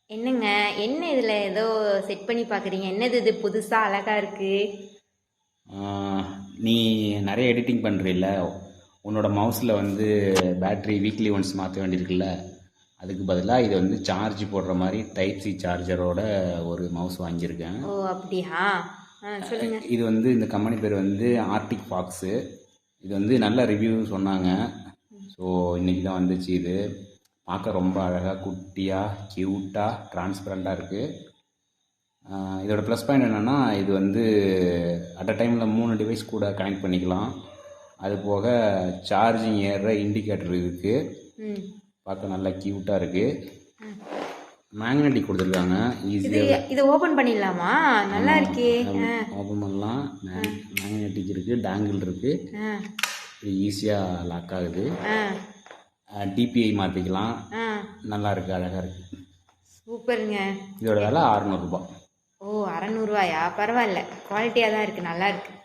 என்னங்க? என்ன இதில ஏதோ செட் பண்ணி பார்க்குறீங்க? என்னது இது புதுசா அழகா இருக்கு? நீ நிறைய எடிட்டிங் பண்ணுறீல்ல, உன்னோட மவுஸில் வந்து பேட்ரி வீக்லி ஒன்ஸ் மாற்ற வேண்டியிருக்குல்ல, அதுக்கு பதிலாக இது வந்து சார்ஜ் போடுற மாதிரி டைப் சி சார்ஜரோட ஒரு மவுஸ் வாங்கியிருக்கேன். ஓ! அப்படியா? சொல்லுங்க. இது வந்து இந்த கம்பெனி பேர் வந்து ஆர்டிக் ஃபாக்ஸு. இது வந்து நல்ல ரிவ்யூ சொன்னாங்க. ஸோ இன்றைக்கி தான் வந்துச்சு இது. பார்க்க ரொம்ப அழகாக குட்டியாக க்யூட்டாக டிரான்ஸ்பரண்ட்டாக இருக்குது. இதோட ப்ளஸ் பாயிண்ட் என்னென்னா, இது வந்து அட் அ டைமில் 3 டிவைஸ் கூட கனெக்ட் பண்ணிக்கலாம். அது போக சார்ஜிங் ஏறுற இண்டிகேட்டர் இருக்குது. பார்க்க நல்லா க்யூட்டாக இருக்குது. மேக்னெட்டிக் கொடுத்துருக்காங்க. ஈஸியாக இதை ஓப்பன் பண்ணிடலாமா? நல்லா இருக்கே. ஓப்பன் பண்ணலாம். மேக்னெட்டிக் இருக்குது, டேங்கிள் இருக்குது. இது ஈஸியாக லாக் ஆகுது. டிபிஐ மாற்றிக்கலாம். நல்லா இருக்குது, அழகாக இருக்குது. சூப்பருங்க. இதோட விலை 600 ரூபா. ஓ! 600 ரூபாயா? பரவாயில்ல, குவாலிட்டியாக தான் இருக்குது, நல்லா இருக்குது.